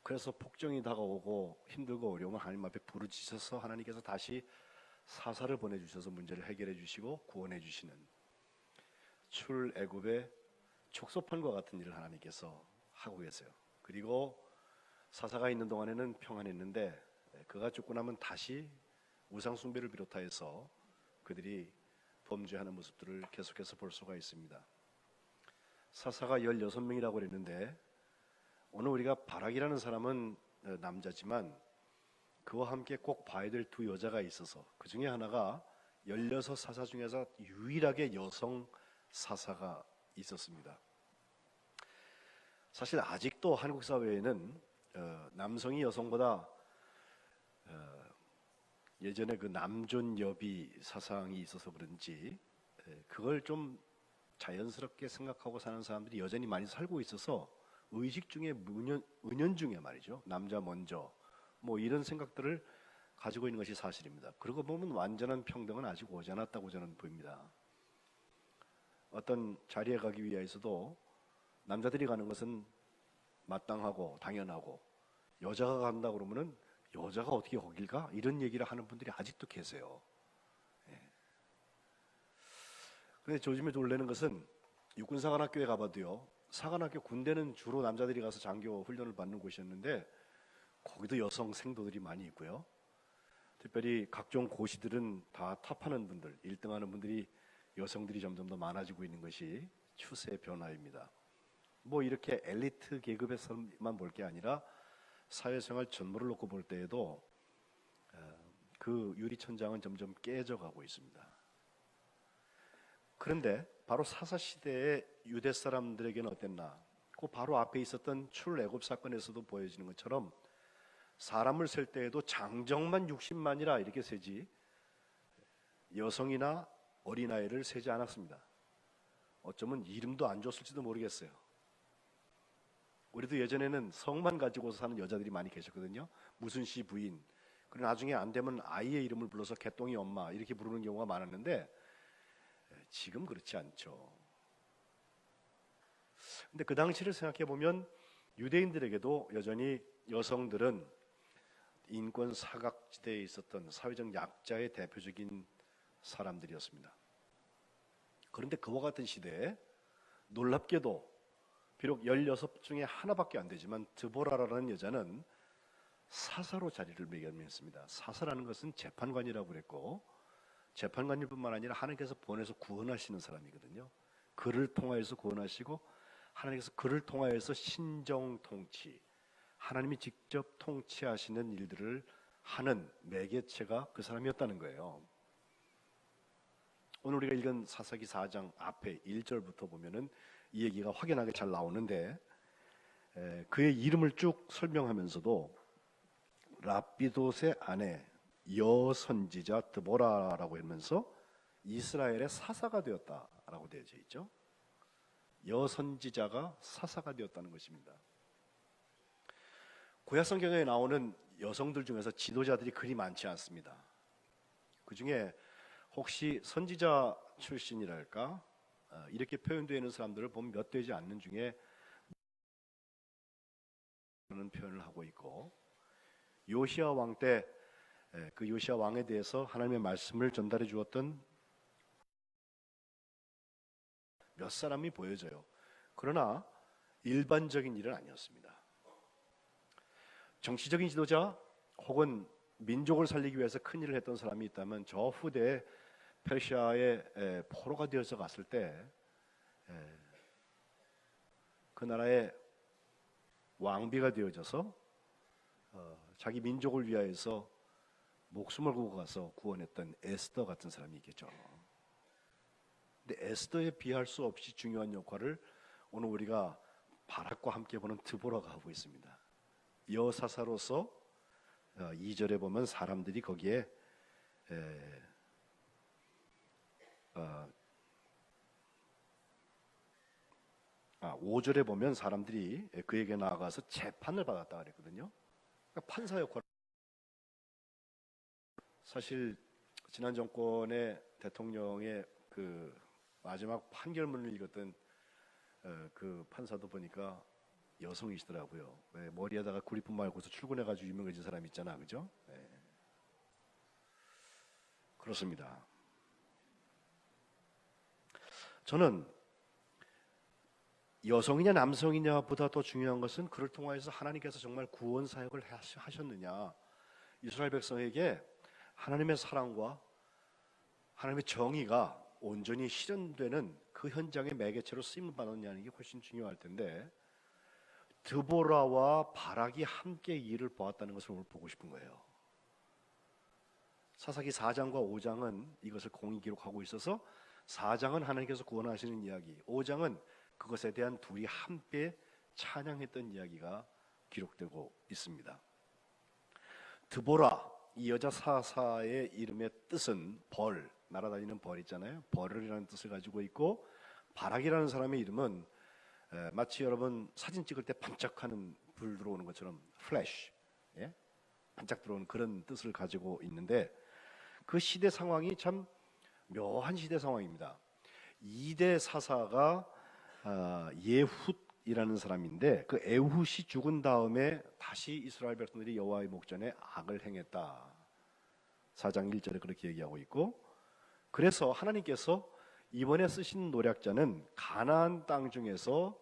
그래서 폭정이 다가오고 힘들고 어려우면 하나님 앞에 부르짖어서 하나님께서 다시 사사를 보내주셔서 문제를 해결해 주시고 구원해 주시는 출애굽의 촉소판과 같은 일을 하나님께서 하고 계세요. 그리고 사사가 있는 동안에는 평안했는데 그가 죽고 나면 다시 우상 숭배를 비롯하여서 그들이 범죄하는 모습들을 계속해서 볼 수가 있습니다. 사사가 16명이라고 그랬는데 오늘 우리가 바락이라는 사람은 남자지만 그와 함께 꼭 봐야 될 두 여자가 있어서 그 중에 하나가 16사사 중에서 유일하게 여성 사사가 있었습니다. 사실 아직도 한국 사회에는 남성이 여성보다 예전에 그 남존여비 사상이 있어서 그런지 그걸 좀 자연스럽게 생각하고 사는 사람들이 여전히 많이 살고 있어서 의식 중에 은연중에 말이죠. 남자 먼저 뭐 이런 생각들을 가지고 있는 것이 사실입니다. 그러고 보면 완전한 평등은 아직 오지 않았다고 저는 보입니다. 어떤 자리에 가기 위해서도 남자들이 가는 것은 마땅하고 당연하고 여자가 간다 그러면은 여자가 어떻게 거길 가? 이런 얘기를 하는 분들이 아직도 계세요. 그런데 요즘에 놀라는 것은 육군사관학교에 가봐도요. 사관학교 군대는 주로 남자들이 가서 장교 훈련을 받는 곳이었는데 거기도 여성 생도들이 많이 있고요. 특별히 각종 고시들은 다 탑하는 분들, 1등하는 분들이 여성들이 점점 더 많아지고 있는 것이 추세 변화입니다. 뭐 이렇게 엘리트 계급에서만 볼 게 아니라 사회생활 전부를 놓고 볼 때에도 그 유리천장은 점점 깨져가고 있습니다. 그런데 바로 사사시대의 유대 사람들에게는 어땠나? 그 바로 앞에 있었던 출애굽 사건에서도 보여지는 것처럼 사람을 셀 때에도 장정만 60만이라 이렇게 세지 여성이나 어린아이를 세지 않았습니다. 어쩌면 이름도 안 줬을지도 모르겠어요. 우리도 예전에는 성만 가지고 사는 여자들이 많이 계셨거든요. 무슨 씨 부인. 그리고 나중에 안 되면 아이의 이름을 불러서 개똥이 엄마 이렇게 부르는 경우가 많았는데 지금 그렇지 않죠. 근데 그 당시를 생각해 보면 유대인들에게도 여전히 여성들은 인권 사각지대에 있었던 사회적 약자의 대표적인 사람들이었습니다. 그런데 그와 같은 시대에 놀랍게도 비록 16 중에 하나밖에 안 되지만 드보라라는 여자는 사사로 자리를 매겼습니다. 사사라는 것은 재판관이라고 그랬고 재판관일 뿐만 아니라 하나님께서 보내서 구원하시는 사람이거든요. 그를 통하여서 구원하시고 하나님께서 그를 통하여서 신정 통치, 하나님이 직접 통치하시는 일들을 하는 매개체가 그 사람이었다는 거예요. 오늘 우리가 읽은 사사기 4장 앞에 1절부터 보면은 이 얘기가 확연하게 잘 나오는데 그의 이름을 쭉 설명하면서도 랍비돗의 아내 여선지자 드보라라고 하면서 이스라엘의 사사가 되었다라고 되어져 있죠. 여선지자가 사사가 되었다는 것입니다. 구약 성경에 나오는 여성들 중에서 지도자들이 그리 많지 않습니다. 그 중에 혹시 선지자 출신이랄까 이렇게 표현되어 있는 사람들을 보면 몇 되지 않는 중에 그런 표현을 하고 있고 요시야 왕 때 그 요시야 왕에 대해서 하나님의 말씀을 전달해 주었던 몇 사람이 보여져요. 그러나 일반적인 일은 아니었습니다. 정치적인 지도자 혹은 민족을 살리기 위해서 큰 일을 했던 사람이 있다면 저 후대에 페르시아의 포로가 되어서 갔을 때 그 나라의 왕비가 되어져서 자기 민족을 위하여서 목숨을 걸고 가서 구원했던 에스더 같은 사람이 있겠죠. 근데 에스더에 비할 수 없이 중요한 역할을 오늘 우리가 바락과 함께 보는 드보라가 하고 있습니다. 여사사로서 2절에 보면 사람들이 거기에 5절에 보면 사람들이 그에게 나아가서 재판을 받았다 그랬거든요. 그러니까 판사 역할. 사실 지난 정권의 대통령의 그 마지막 판결문을 읽었던 그 판사도 보니까 여성이시더라고요. 네, 머리에다가 구리뿐 말고서 출근해가지고 유명해진 사람 있잖아, 그죠? 네. 그렇습니다. 저는 여성이냐 남성이냐보다 더 중요한 것은 그를 통하여서 하나님께서 정말 구원 사역을 하셨느냐, 이스라엘 백성에게 하나님의 사랑과 하나님의 정의가 온전히 실현되는 그 현장의 매개체로 쓰임을 받았냐는 게 훨씬 중요할 텐데, 드보라와 바락이 함께 일을 보았다는 것을 오늘 보고 싶은 거예요. 사사기 4장과 5장은 이것을 공히 기록하고 있어서 4장은 하나님께서 구원하시는 이야기, 5장은 그것에 대한 둘이 함께 찬양했던 이야기가 기록되고 있습니다. 드보라, 이 여자 사사의 이름의 뜻은 벌, 날아다니는 벌 있잖아요. 벌이라는 뜻을 가지고 있고, 바락이라는 사람의 이름은 마치 여러분 사진 찍을 때 반짝하는 불 들어오는 것처럼 플래시, 예? 반짝 들어오는 그런 뜻을 가지고 있는데, 그 시대 상황이 참 묘한 시대 상황입니다. 2대 사사가 예훗이라는 사람인데, 그 에훗이 죽은 다음에 다시 이스라엘 백성들이 여호와의 목전에 악을 행했다. 4장 1절에 그렇게 얘기하고 있고, 그래서 하나님께서 이번에 쓰신 노략자는 가나안 땅 중에서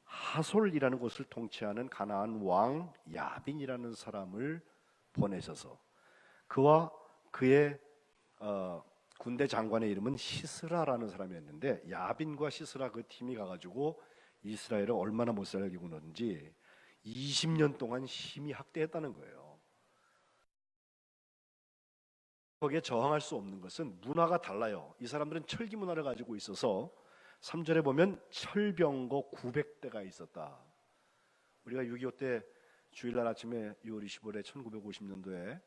하솔이라는 곳을 통치하는 가나안 왕 야빈이라는 사람을 보내셔서, 그와 그의 군대 장관의 이름은 시스라라는 사람이었는데, 야빈과 시스라 그 팀이 가가지고 이스라엘을 얼마나 못 살게 구는지 20년 동안 심히 학대했다는 거예요. 거기에 저항할 수 없는 것은 문화가 달라요. 이 사람들은 철기 문화를 가지고 있어서 3절에 보면 철병거 900대가 있었다. 우리가 6.25 때 주일날 아침에 6월 25일에 1950년도에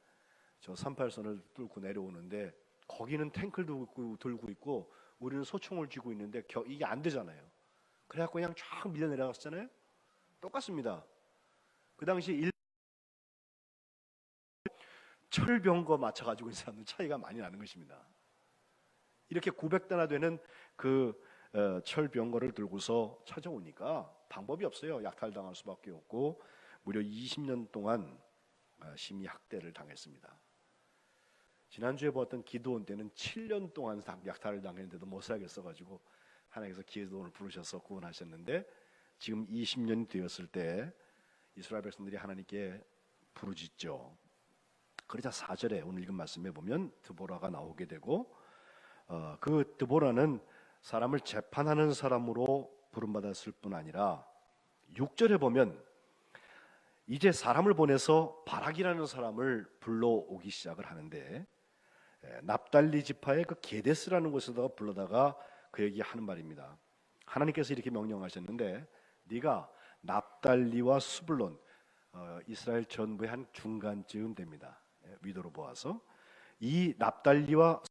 저 38선을 뚫고 내려오는데, 거기는 탱크를 들고 있고 우리는 소총을 쥐고 있는데 이게 안 되잖아요. 그래갖고 그냥 쫙 밀려 내려갔잖아요. 똑같습니다. 그 당시 철병거 맞춰가지고 있는 사람들 차이가 많이 나는 것입니다. 이렇게 900대나 되는 그 철병거를 들고서 찾아오니까 방법이 없어요. 약탈당할 수밖에 없고 무려 20년 동안 심히 학대를 당했습니다. 지난주에 보았던 기드온 때는 7년 동안 약탈을 당했는데도 못 살겠어가지고 하나님께서 기드온을 부르셔서 구원하셨는데, 지금 20년이 되었을 때 이스라엘 백성들이 하나님께 부르짖죠. 그러자 4절에 오늘 읽은 말씀에 보면 드보라가 나오게 되고, 그 드보라는 사람을 재판하는 사람으로 부름받았을 뿐 아니라 6절에 보면 이제 사람을 보내서 바락이라는 사람을 불러오기 시작을 하는데, 납달리 지파의 그 게데스라는 곳에다가 불러다가 그에게 하는 말입니다. 하나님께서 이렇게 명령하셨는데, 네가 납달리와 수블론, 이스라엘 전부의 한 중간쯤 됩니다. 위도로 보아서 이 납달리와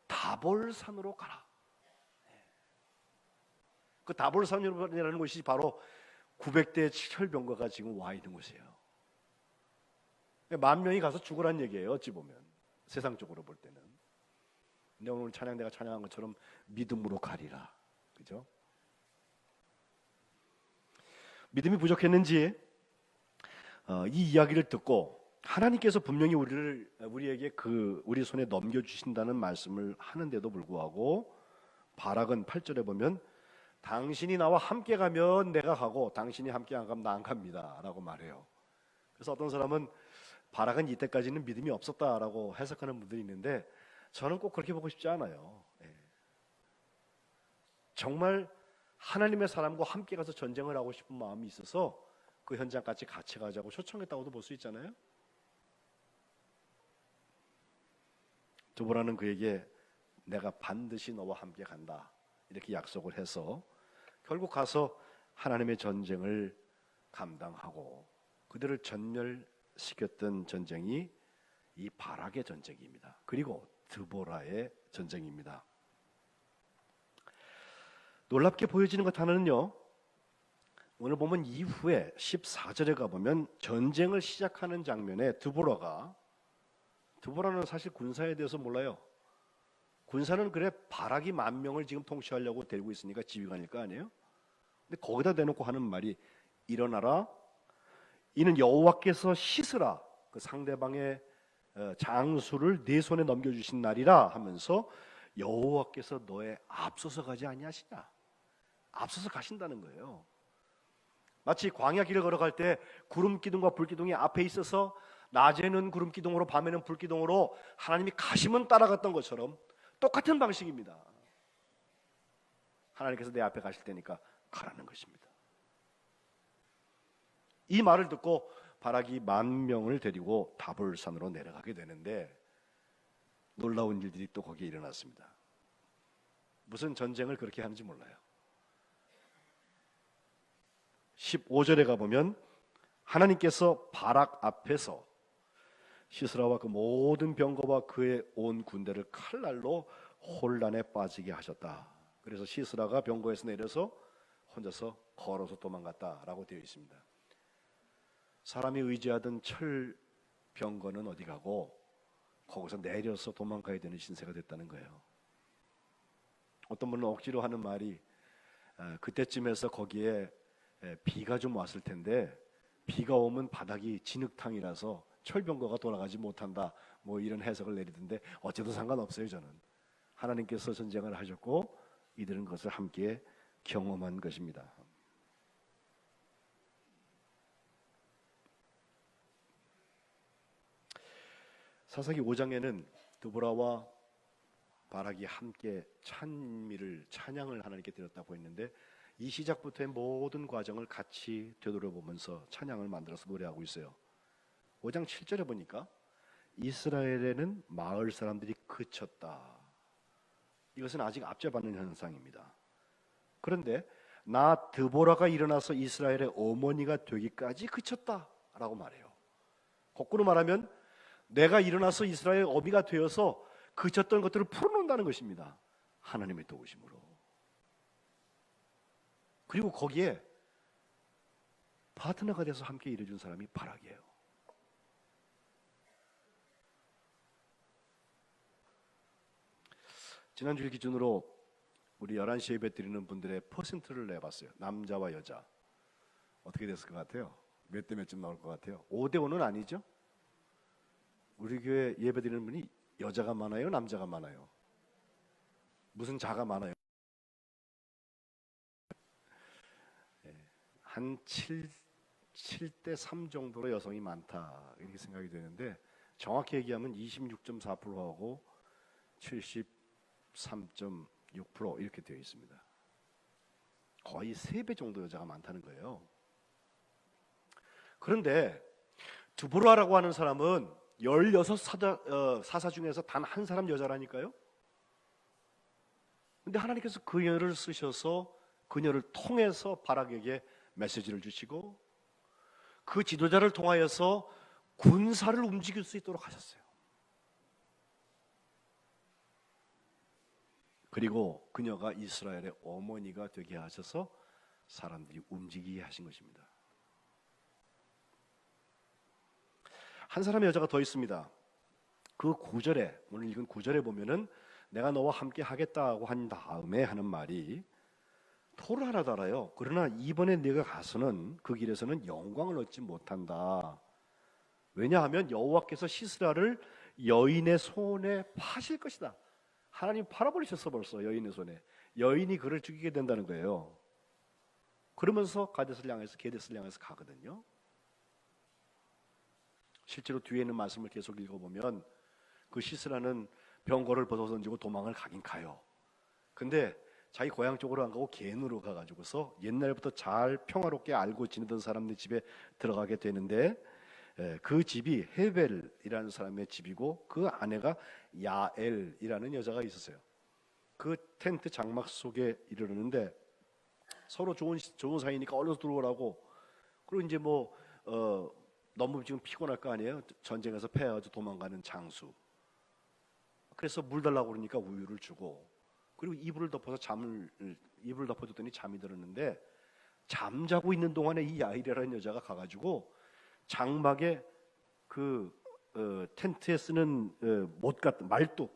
다볼산으로 가라. 그 다볼산이라는 곳이 바로 900대 철병거가 지금 와 있는 곳이에요. 10,000명이 가서 죽으란 얘기예요. 어찌 보면 세상적으로 볼 때는. 근데 오늘 찬양 내가 찬양한 것처럼 믿음으로 가리라, 그죠? 믿음이 부족했는지 이 이야기를 듣고 하나님께서 분명히 우리에게 우리 손에 넘겨주신다는 말씀을 하는데도 불구하고, 바락은 8절에 보면 당신이 나와 함께 가면 내가 가고 당신이 함께 안 가면 나 안 갑니다 라고 말해요. 그래서 어떤 사람은 바락은 이때까지는 믿음이 없었다라고 해석하는 분들이 있는데, 저는 꼭 그렇게 보고 싶지 않아요. 정말 하나님의 사람과 함께 가서 전쟁을 하고 싶은 마음이 있어서 그 현장까지 같이 가자고 초청했다고도 볼 수 있잖아요. 드보라는 그에게 내가 반드시 너와 함께 간다 이렇게 약속을 해서 결국 가서 하나님의 전쟁을 감당하고 그들을 전멸시켰던 전쟁이 이 바락의 전쟁입니다. 그리고 드보라의 전쟁입니다. 놀랍게 보여지는 것 하나는요, 오늘 보면 이후에 14절에 가보면 전쟁을 시작하는 장면에 드보라는 사실 군사에 대해서 몰라요. 군사는 그래 바락이 10,000명을 지금 통치하려고 데리고 있으니까 지휘관일 거 아니에요? 근데 거기다 대놓고 하는 말이 일어나라. 이는 여호와께서 씻으라. 그 상대방의 장수를 네 손에 넘겨주신 날이라 하면서 여호와께서 너의 앞서서 가지 아니하시냐. 앞서서 가신다는 거예요. 마치 광야 길을 걸어갈 때 구름 기둥과 불 기둥이 앞에 있어서 낮에는 구름 기둥으로 밤에는 불 기둥으로 하나님이 가시면 따라갔던 것처럼 똑같은 방식입니다. 하나님께서 내 앞에 가실 테니까 가라는 것입니다. 이 말을 듣고 바락이 10,000명을 데리고 다볼산으로 내려가게 되는데 놀라운 일들이 또 거기에 일어났습니다. 무슨 전쟁을 그렇게 하는지 몰라요. 15절에 가보면 하나님께서 바락 앞에서 시스라와 그 모든 병거와 그의 온 군대를 칼날로 혼란에 빠지게 하셨다. 그래서 시스라가 병거에서 내려서 혼자서 걸어서 도망갔다라고 되어 있습니다. 사람이 의지하던 철 병거는 어디 가고 거기서 내려서 도망가야 되는 신세가 됐다는 거예요. 어떤 분은 억지로 하는 말이 그때쯤에서 거기에 비가 좀 왔을 텐데 비가 오면 바닥이 진흙탕이라서 철병거가 돌아가지 못한다, 뭐 이런 해석을 내리던데 어째도 상관없어요. 저는 하나님께서 전쟁을 하셨고 이들은 그것을 함께 경험한 것입니다. 사사기 5장에는 드보라와 바락이 함께 찬양을 하나님께 드렸다고 했는데 이 시작부터의 모든 과정을 같이 되돌아보면서 찬양을 만들어서 노래하고 있어요. 5장 7절에 보니까 이스라엘에는 마을 사람들이 그쳤다. 이것은 아직 압제받는 현상입니다. 그런데 나 드보라가 일어나서 이스라엘의 어머니가 되기까지 그쳤다라고 말해요. 거꾸로 말하면 내가 일어나서 이스라엘의 어미가 되어서 그쳤던 것들을 풀어놓는다는 것입니다. 하나님의 도우심으로. 그리고 거기에 파트너가 돼서 함께 일해준 사람이 바락이에요. 지난주일 기준으로 우리 11시 예배 드리는 분들의 퍼센트를 내봤어요. 남자와 여자 어떻게 됐을 것 같아요? 몇 대 몇쯤 나올 것 같아요? 5대 5는 아니죠? 우리 교회 예배 드리는 분이 여자가 많아요? 남자가 많아요? 무슨 자가 많아요? 한 7대 3 정도로 여성이 많다 이렇게 생각이 되는데 정확히 얘기하면 26.4%하고 73.6% 이렇게 되어 있습니다. 거의 3배 정도 여자가 많다는 거예요. 그런데 드보라라고 하는 사람은 16 사사 중에서 단 한 사람 여자라니까요. 근데 하나님께서 그녀를 쓰셔서 그녀를 통해서 바락에게 메시지를 주시고 그 지도자를 통하여서 군사를 움직일 수 있도록 하셨어요. 그리고 그녀가 이스라엘의 어머니가 되게 하셔서 사람들이 움직이게 하신 것입니다. 한 사람의 여자가 더 있습니다. 그 9절에 오늘 읽은 9절에 보면은 내가 너와 함께 하겠다고 한 다음에 하는 말이 토를 하나 달아요. 그러나 이번에 네가 가서는 그 길에서는 영광을 얻지 못한다. 왜냐하면 여호와께서 시스라를 여인의 손에 파실 것이다. 하나님 팔아버리셨어 벌써 여인의 손에. 여인이 그를 죽이게 된다는 거예요. 그러면서 가데스를 향해서 게데스를 향해서 가거든요. 실제로 뒤에 있는 말씀을 계속 읽어보면 그 시스라는 병거를 벗어 던지고 도망을 가긴 가요. 근데 자기 고향 쪽으로 안 가고 겐으로 가가지고서 옛날부터 잘 평화롭게 알고 지내던 사람들 집에 들어가게 되는데 그 집이 헤벨이라는 사람의 집이고 그 아내가 야엘이라는 여자가 있었어요. 그 텐트 장막 속에 이르렀는데 서로 좋은 사이니까 얼른 들어오라고. 그리고 이제 너무 지금 피곤할 거 아니에요. 전쟁에서 패해가지고 도망가는 장수. 그래서 물 달라고 그러니까 우유를 주고 그리고 이불을 덮어줬더니 잠이 들었는데 잠자고 있는 동안에 이 야일이라는 여자가 가가지고 장막에 그 텐트에 쓰는 못 같은 말뚝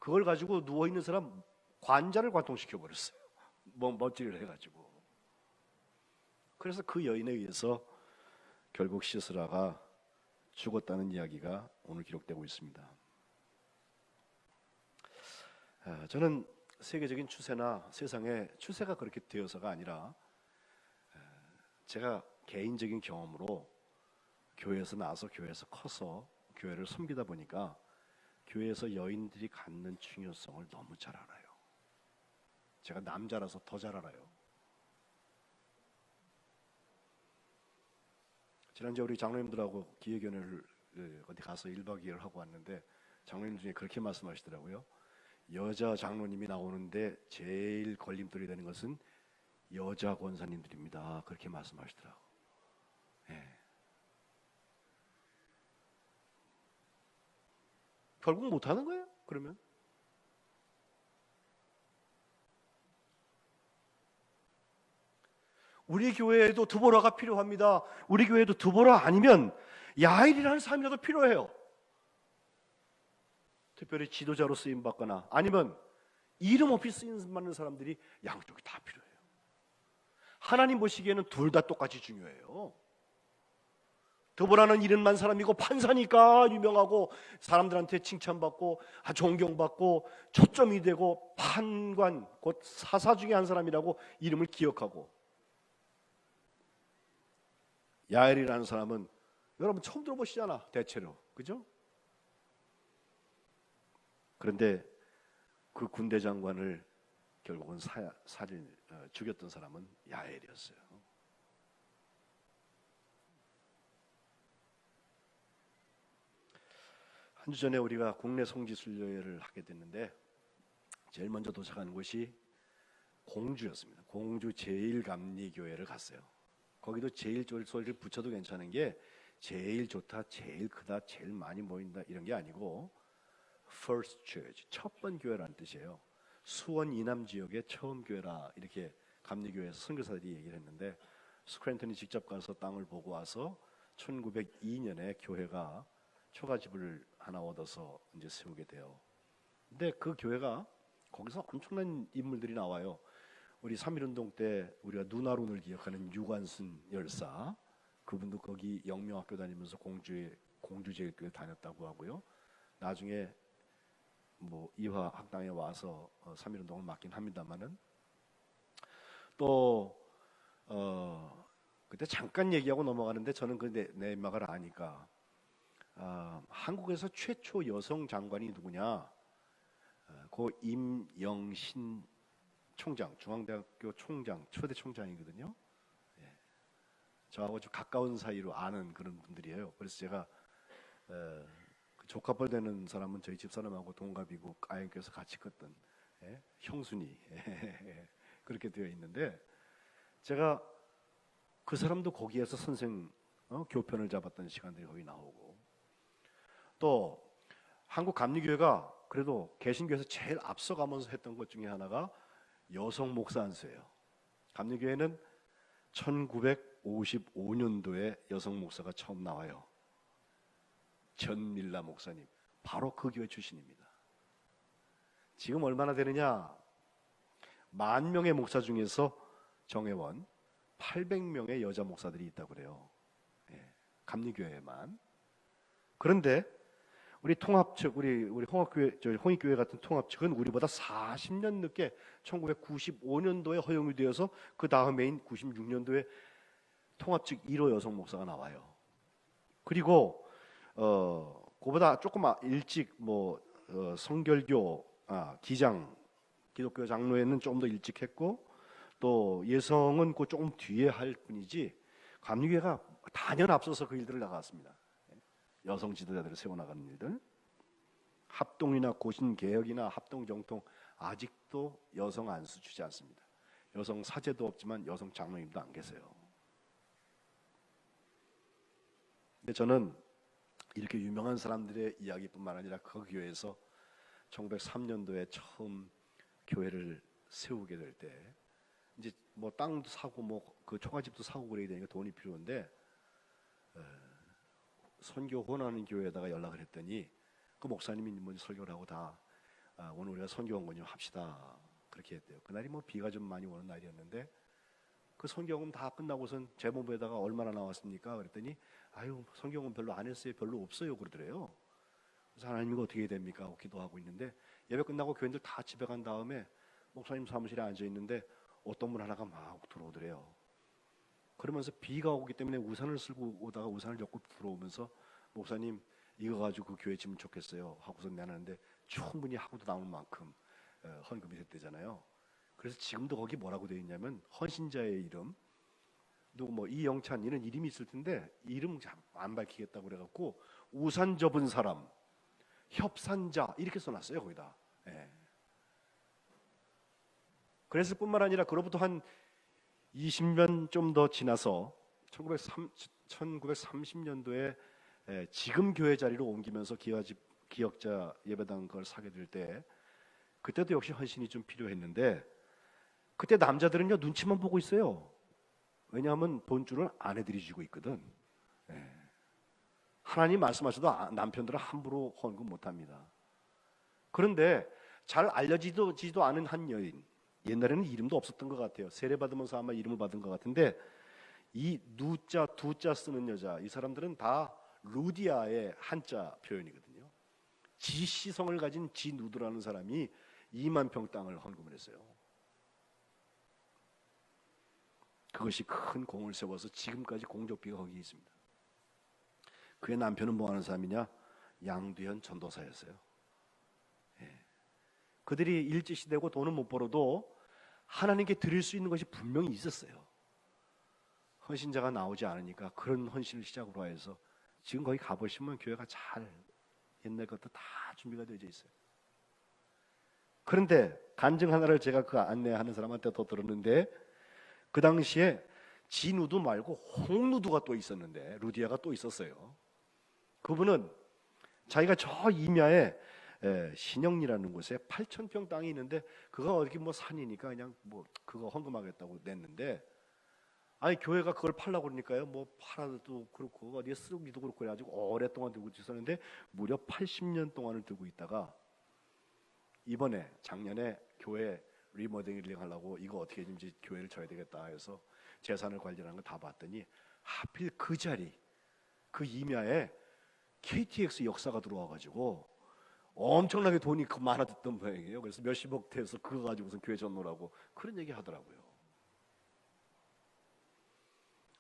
그걸 가지고 누워 있는 사람 관자를 관통시켜 버렸어요. 뭐 멋지를 해가지고. 그래서 그 여인에 의해서 결국 시스라가 죽었다는 이야기가 오늘 기록되고 있습니다. 저는 세계적인 추세나 세상의 추세가 그렇게 되어서가 아니라 제가 개인적인 경험으로 교회에서 나와서 교회에서 커서 교회를 섬기다 보니까 교회에서 여인들이 갖는 중요성을 너무 잘 알아요. 제가 남자라서 더 잘 알아요. 지난주에 우리 장로님들하고 기획위원회를 어디 가서 1박 2일 하고 왔는데 장로님 중에 그렇게 말씀하시더라고요. 여자 장로님이 나오는데 제일 걸림돌이 되는 것은 여자 권사님들입니다. 그렇게 말씀하시더라고. 예. 결국 못하는 거예요. 그러면 우리 교회에도 드보라가 필요합니다. 우리 교회에도 드보라 아니면 야일이라는 사람이라도 필요해요. 특별히 지도자로 쓰임 받거나 아니면 이름 없이 쓰임 받는 사람들이 양쪽이 다 필요해요. 하나님 보시기에는 둘 다 똑같이 중요해요. 드보라는 이름만 사람이고 판사니까 유명하고 사람들한테 칭찬받고 존경받고 초점이 되고 판관 곧 사사 중에 한 사람이라고 이름을 기억하고, 야엘이라는 사람은 여러분 처음 들어보시잖아 대체로, 그죠? 그런데 그 군대 장관을 결국은 죽였던 사람은 야엘이었어요. 한 주 전에 우리가 국내 성지순례를 하게 됐는데 제일 먼저 도착한 곳이 공주였습니다. 공주 제일감리교회를 갔어요. 거기도 제일 좋을 소리를 붙여도 괜찮은 게 제일 좋다, 제일 크다, 제일 많이 모인다 이런 게 아니고 First Church, 첫 번 교회라는 뜻이에요. 수원 이남 지역의 처음 교회라 이렇게 감리교회에서 선교사들이 얘기를 했는데 스크랜턴이 직접 가서 땅을 보고 와서 1902년에 교회가 초가집을 하나 얻어서 이제 세우게 돼요. 근데 그 교회가 거기서 엄청난 인물들이 나와요. 우리 3.1운동 때 우리가 눈화룬을 기억하는 유관순 열사, 그분도 거기 영명학교 다니면서 공주제일교회 다녔다고 하고요. 나중에 뭐 이화 학당에 와서 3.1운동을 맡긴 합니다만은 또 그때 잠깐 얘기하고 넘어가는데 저는 그 내막을 아니까 한국에서 최초 여성 장관이 누구냐? 고 임영신 총장, 중앙대학교 총장, 초대 총장이거든요. 예. 저하고 좀 가까운 사이로 아는 그런 분들이에요. 그래서 제가 그 조카뻘 되는 사람은 저희 집사람하고 동갑이고 아영교에서 같이 컸던 형순이 그렇게 되어 있는데 제가 그 사람도 거기에서 선생 교편을 잡았던 시간들이 거기 나오고, 또 한국 감리교회가 그래도 개신교에서 제일 앞서가면서 했던 것 중에 하나가 여성 목사 안수예요. 감리교회는 1955년도에 여성 목사가 처음 나와요. 전밀라 목사님, 바로 그 교회 출신입니다. 지금 얼마나 되느냐? 10,000명의 목사 중에서 정회원 800명의 여자 목사들이 있다고 그래요. 감리교회만. 그런데 우리 통합 측, 우리 홍합교회, 홍익교회 같은 통합 측은 우리보다 40년 늦게 1995년도에 허용이 되어서 그 다음해인 96년도에 통합 측 1호 여성 목사가 나와요. 그리고 그보다 조금 일찍 성결교 기장 기독교 장로회는 좀 더 일찍 했고, 또 예성은 그 조금 뒤에 할 뿐이지 감리교회가 단연 앞서서 그 일들을 나갔습니다. 여성 지도자들을 세워나가는 일들, 합동이나 고신개혁이나 합동정통 아직도 여성 안수 주지 않습니다. 여성 사제도 없지만 여성 장로님도 안 계세요. 근데 저는 이렇게 유명한 사람들의 이야기뿐만 아니라 그 교회에서 1903년도에 처음 교회를 세우게 될 때 이제 뭐 땅도 사고 그 초가집도 사고 그래야 되니까 돈이 필요한데 선교 혼하는 교회에다가 연락을 했더니 그 목사님이 먼저 설교를 하고 다 오늘 우리가 선교 원고 좀 합시다. 그렇게 했대요. 그날이 뭐 비가 좀 많이 오는 날이었는데 그 선교원 다 끝나고선 제보부에다가 얼마나 나왔습니까? 그랬더니 아유 선교원 별로 안 했어요. 별로 없어요. 그러더래요. 그래서 하나님 이거 어떻게 해야 됩니까? 하고 기도하고 있는데 예배 끝나고 교인들 다 집에 간 다음에 목사님 사무실에 앉아 있는데 어떤 분 하나가 막 들어오더래요. 그러면서 비가 오기 때문에 우산을 쓸고 오다가 우산을 엮고 들어오면서 목사님 이거 가지고 그 교회 지면 좋겠어요 하고서 내놨는데 충분히 하고도 남을 만큼 헌금이 됐대잖아요. 그래서 지금도 거기 뭐라고 되어 있냐면 헌신자의 이름 누구 뭐 이영찬 이런 이름이 있을 텐데 이름 안 밝히겠다고 그래갖고 우산 접은 사람 협산자 이렇게 써놨어요 거기다. 예. 그랬을 뿐만 아니라 그로부터 한 20년 좀 더 지나서 1930년도에 지금 교회 자리로 옮기면서 기역자 예배당 그걸 사게 될 때 그때도 역시 헌신이 좀 필요했는데 그때 남자들은요 눈치만 보고 있어요. 왜냐하면 돈줄은 아내들이 쥐고 있거든. 하나님 말씀하셔도 남편들은 함부로 헌금 못합니다. 그런데 잘 알려지지도 않은 한 여인, 옛날에는 이름도 없었던 것 같아요. 세례 받으면서 아마 이름을 받은 것 같은데 이 누자 두자 쓰는 여자 이 사람들은 다 루디아의 한자 표현이거든요. 지시성을 가진 지누드라는 사람이 2만 평 땅을 헌금을 했어요. 그것이 큰 공을 세워서 지금까지 공적비가 거기 있습니다. 그의 남편은 뭐 하는 사람이냐? 양두현 전도사였어요. 그들이 일제시대고 돈은 못 벌어도 하나님께 드릴 수 있는 것이 분명히 있었어요. 헌신자가 나오지 않으니까 그런 헌신을 시작으로 해서 지금 거기 가보시면 교회가 잘 옛날 것도 다 준비가 되어 있어요. 그런데 간증 하나를 제가 그 안내하는 사람한테 더 들었는데 그 당시에 진우두 말고 홍누두가 또 있었는데 루디아가 또 있었어요. 그분은 자기가 저 임야에 신영리라는 곳에 8,000평 땅이 있는데 그거 어디 뭐 산이니까 그냥 뭐 그거 헌금하겠다고 냈는데 아니 교회가 그걸 팔라고 그러니까요 뭐 팔아도 그렇고 어디에 쓰기도 그렇고 해가지고 오랫동안 들고 있었는데 무려 80년 동안을 들고 있다가 이번에 작년에 교회 리모델링 하려고 이거 어떻게 좀 교회를 쳐야 되겠다 해서 재산을 관리하는 거 다 봤더니 하필 그 자리 그 임야에 KTX 역사가 들어와가지고 엄청나게 돈이 많아졌던 모양이에요. 그래서 몇십억 대에서 그거 가지고서 교회 전노라고 그런 얘기 하더라고요.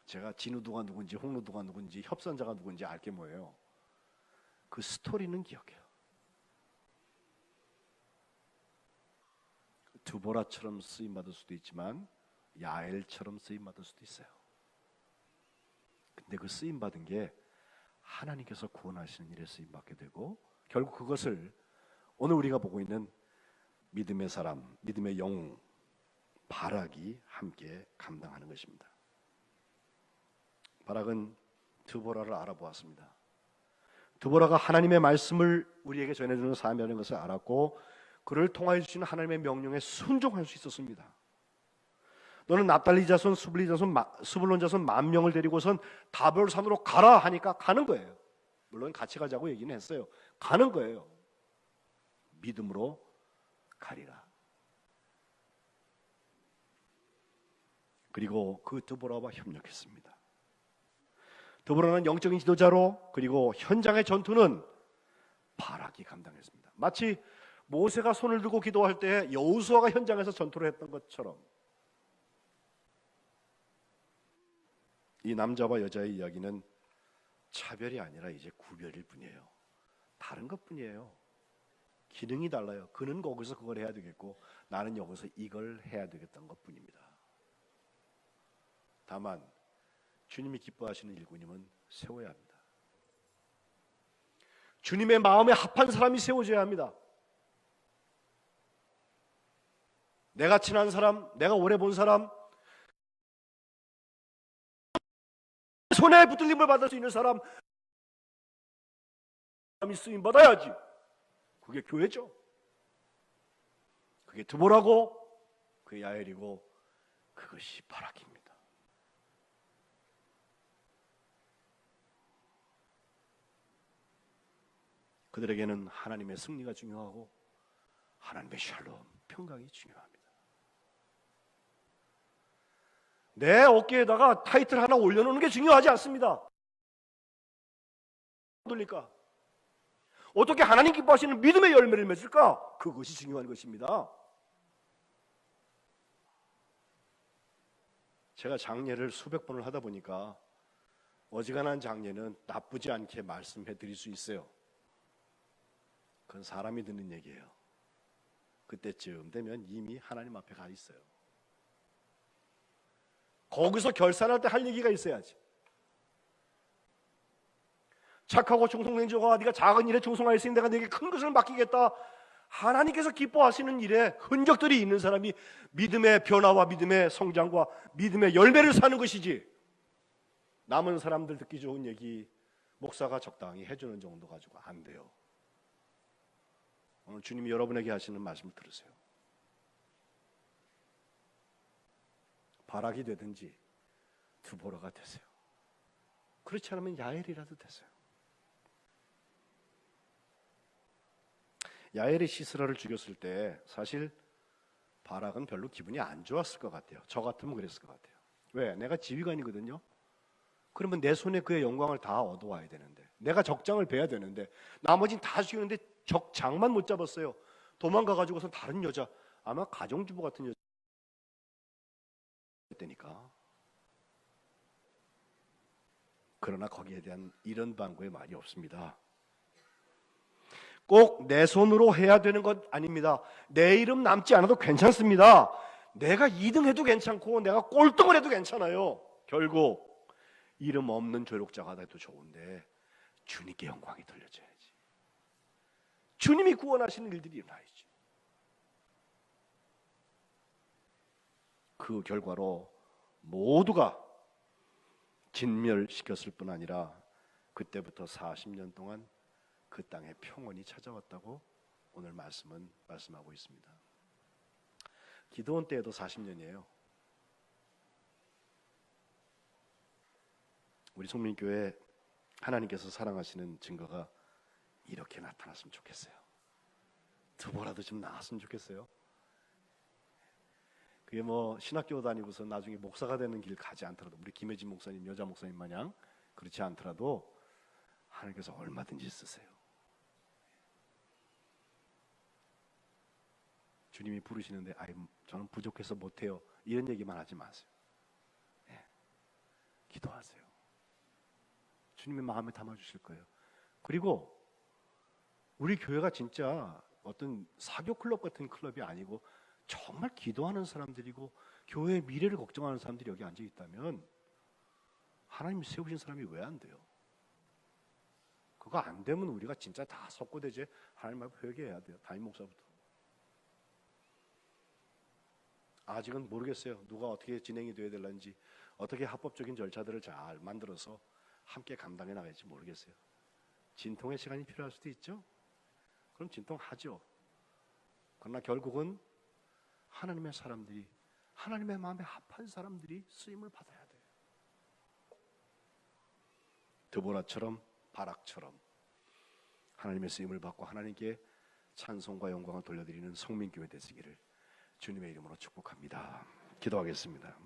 제가 진우두가 누군지 홍누두가 누군지 협산자가 누군지 알게 뭐예요. 그 스토리는 기억해요. 두보라처럼 쓰임받을 수도 있지만 야엘처럼 쓰임받을 수도 있어요. 근데 그 쓰임받은 게 하나님께서 구원하시는 일에 쓰임받게 되고 결국 그것을 오늘 우리가 보고 있는 믿음의 사람, 믿음의 영웅 바락이 함께 감당하는 것입니다. 바락은 드보라를 알아보았습니다. 드보라가 하나님의 말씀을 우리에게 전해주는 사명인 것을 알았고 그를 통하여 주시는 하나님의 명령에 순종할 수 있었습니다. 너는 납달리 자손, 스불론 자손 10,000명을 데리고선 다볼산으로 가라 하니까 가는 거예요. 물론 같이 가자고 얘기는 했어요. 가는 거예요. 믿음으로 가리라. 그리고 그 드보라와 협력했습니다. 드보라는 영적인 지도자로 그리고 현장의 전투는 바락이 감당했습니다. 마치 모세가 손을 들고 기도할 때 여호수아가 현장에서 전투를 했던 것처럼 이 남자와 여자의 이야기는 차별이 아니라 이제 구별일 뿐이에요. 다른 것뿐이에요. 기능이 달라요. 그는 거기서 그걸 해야 되겠고 나는 여기서 이걸 해야 되겠다는 것뿐입니다. 다만 주님이 기뻐하시는 일꾼임은 세워야 합니다. 주님의 마음에 합한 사람이 세워져야 합니다. 내가 친한 사람, 내가 오래 본 사람, 손에 붙들림을 받을 수 있는 사람이 쓰임 받아야지. 그게 교회죠. 그게 드보라고 그게 야엘이고 그것이 바락입니다. 그들에게는 하나님의 승리가 중요하고 하나님의 샬롬, 평강이 중요합니다. 내 어깨에다가 타이틀 하나 올려놓는 게 중요하지 않습니다. 어떨까? 어떻게 하나님 기뻐하시는 믿음의 열매를 맺을까? 그것이 중요한 것입니다. 제가 장례를 수백 번을 하다 보니까 어지간한 장례는 나쁘지 않게 말씀해 드릴 수 있어요. 그건 사람이 듣는 얘기예요. 그때쯤 되면 이미 하나님 앞에 가 있어요. 거기서 결산할 때 할 얘기가 있어야지. 착하고 충성된 자가 네가 작은 일에 충성하였으니 내가 네게 큰 것을 맡기겠다. 하나님께서 기뻐하시는 일에 흔적들이 있는 사람이 믿음의 변화와 믿음의 성장과 믿음의 열매를 사는 것이지, 남은 사람들 듣기 좋은 얘기 목사가 적당히 해주는 정도 가지고 안 돼요. 오늘 주님이 여러분에게 하시는 말씀을 들으세요. 바락이 되든지 드보라가 되세요. 그렇지 않으면 야엘이라도 되세요. 야엘이 시스라를 죽였을 때 사실 바락은 별로 기분이 안 좋았을 것 같아요. 저 같으면 그랬을 것 같아요. 왜? 내가 지휘관이거든요. 그러면 내 손에 그의 영광을 다 얻어와야 되는데, 내가 적장을 베야 되는데, 나머지는 다 죽였는데 적장만 못 잡았어요. 도망가가지고서 다른 여자, 아마 가정주부 같은 여자 때니까. 그러나 거기에 대한 이런 방구의 말이 없습니다. 꼭 내 손으로 해야 되는 것 아닙니다. 내 이름 남지 않아도 괜찮습니다. 내가 2등 해도 괜찮고 내가 꼴등을 해도 괜찮아요. 결국 이름 없는 조력자가 돼도 좋은데 주님께 영광이 돌려져야지. 주님이 구원하시는 일들이 일어나야지. 그 결과로 모두가 진멸시켰을 뿐 아니라 그때부터 40년 동안 그 땅에 평온이 찾아왔다고 오늘 말씀은 말씀하고 있습니다. 기드온 때에도 40년이에요. 우리 송민교회 하나님께서 사랑하시는 증거가 이렇게 나타났으면 좋겠어요. 드보라도 좀 나왔으면 좋겠어요. 그게 뭐 신학교 다니고서 나중에 목사가 되는 길 가지 않더라도, 우리 김혜진 목사님, 여자 목사님 마냥 그렇지 않더라도 하나님께서 얼마든지 쓰세요. 주님이 부르시는데 저는 부족해서 못해요, 이런 얘기만 하지 마세요. 네. 기도하세요. 주님의 마음에 담아주실 거예요. 그리고 우리 교회가 진짜 어떤 사교 클럽 같은 클럽이 아니고 정말 기도하는 사람들이고 교회의 미래를 걱정하는 사람들이 여기 앉아 있다면 하나님이 세우신 사람이 왜 안 돼요? 그거 안 되면 우리가 진짜 다 석고대죄 하나님 앞에 회개해야 돼요. 담임 목사부터. 아직은 모르겠어요. 누가 어떻게 진행이 돼야 될는지, 어떻게 합법적인 절차들을 잘 만들어서 함께 감당해 나갈지 모르겠어요. 진통의 시간이 필요할 수도 있죠. 그럼 진통하죠. 그러나 결국은 하나님의 사람들이, 하나님의 마음에 합한 사람들이 쓰임을 받아야 돼요. 드보라처럼 바락처럼 하나님의 쓰임을 받고 하나님께 찬송과 영광을 돌려드리는 성민교회 되시기를 주님의 이름으로 축복합니다. 기도하겠습니다.